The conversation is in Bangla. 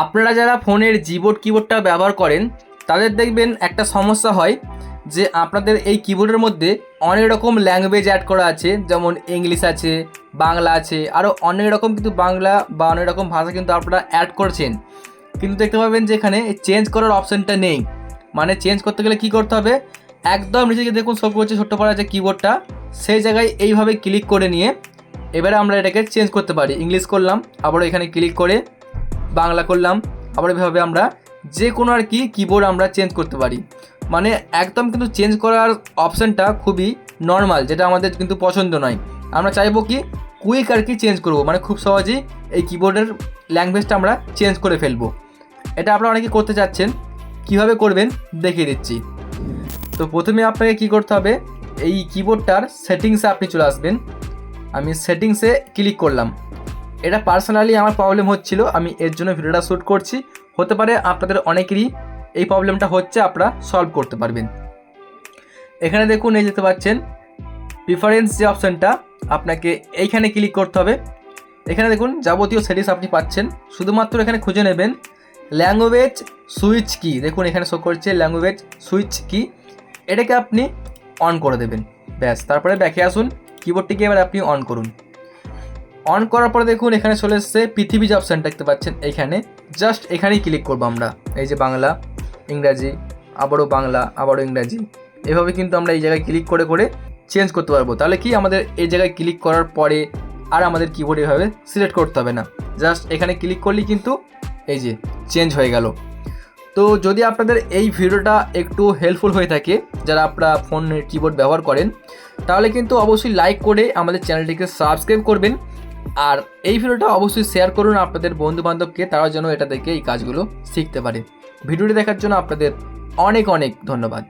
আপনারা যারা ফোনের কিবোর্ডটা ব্যবহার করেন তাদের দেখবেন একটা সমস্যা হয় যে আপনাদের এই কিবোর্ডের মধ্যে অনেক রকম ল্যাঙ্গুয়েজ অ্যাড করা আছে, যেমন ইংলিশ আছে, বাংলা আছে, আরও অনেক রকম কিন্তু বাংলা বা অনেক রকম ভাষা কিন্তু আপনারা অ্যাড করছেন। কিন্তু দেখতে পাবেন যে এখানে চেঞ্জ করার অপশানটা নেই। মানে চেঞ্জ করতে গেলে কী করতে হবে, একদম নিচে গিয়ে দেখুন শো করছে ছোট্ট পাড়া যে কিবোর্ডটা, সেই জায়গায় এইভাবে ক্লিক করে নিয়ে এবারে আমরা এটাকে চেঞ্জ করতে পারি। ইংলিশ করলাম, আবারও এখানে ক্লিক করে বাংলা করলাম, আবার এভাবে আমরা যে কোনো আর কি কিবোর্ড আমরা চেঞ্জ করতে পারি। মানে একদম কিন্তু চেঞ্জ করার অপশানটা খুবই নর্মাল, যেটা আমাদের কিন্তু পছন্দ নয়। আমরা চাইবো কি কুইক আর কি চেঞ্জ করব, মানে খুব সহজেই এই কিবোর্ডের ল্যাঙ্গুয়েজটা আমরা চেঞ্জ করে ফেলবো। এটা আপনারা অনেকে করতে চাচ্ছেন, কিভাবে করবেন দেখিয়ে দিচ্ছি। তো প্রথমে আপনাকে কি করতে হবে, এই কিবোর্ডটার সেটিংসে আপনি চলে আসবেন। আমি সেটিংসে ক্লিক করলাম। এটা পার্সোনালি আমার প্রবলেম হচ্ছিল, আমি এর জন্য ভিডিওটা শ্যুট করছি। হতে পারে আপনাদের অনেকেরই এই প্রবলেমটা হচ্ছে, আপনারা সলভ করতে পারবেন। এখানে দেখুন এই যেতে পাচ্ছেন প্রিফারেন্স যে অপশানটা, আপনাকে এইখানে ক্লিক করতে হবে। এখানে দেখুন যাবতীয় সেটিংস আপনি পাচ্ছেন, শুধুমাত্র এখানে খুঁজে নেবেন ল্যাঙ্গুয়েজ সুইচ কি। দেখুন এখানে শো করছে ল্যাঙ্গুয়েজ সুইচ কি, এটাকে আপনি অন করে দেবেন। ব্যাস, তারপরে ব্যাকে আসুন, কিবোর্ডটিকে এবার আপনি অন করুন। অন করার পরে দেখুন এখানে চলে এসছে পৃথিবী যে অপশানটা দেখতে পাচ্ছেন, এইখানে জাস্ট এখানেই ক্লিক করবো আমরা। এই যে বাংলা, ইংরাজি, আবারও বাংলা, আবারও ইংরাজি, এভাবে কিন্তু আমরা এই জায়গায় ক্লিক করে করে চেঞ্জ করতে পারবো। তাহলে কি আমাদের এই জায়গায় ক্লিক করার পরে আর আমাদের কিবোর্ড এভাবে সিলেক্ট করতে হবে না, জাস্ট এখানে ক্লিক করলেই কিন্তু এই যে চেঞ্জ হয়ে গেল। তো যদি আপনাদের এই ভিডিওটা একটু হেল্পফুল হয়ে থাকে, যারা আপনারা ফোনের কিবোর্ড ব্যবহার করেন, তাহলে কিন্তু অবশ্যই লাইক করে আমাদের চ্যানেলটিকে সাবস্ক্রাইব করবেন। আর এই ভিডিওটা অবশ্যই শেয়ার করুন আপনাদের বন্ধুবান্ধবকে, তারা যেন এটা দেখে এই কাজগুলো শিখতে পারে। ভিডিওটি দেখার জন্য আপনাদের অনেক অনেক ধন্যবাদ।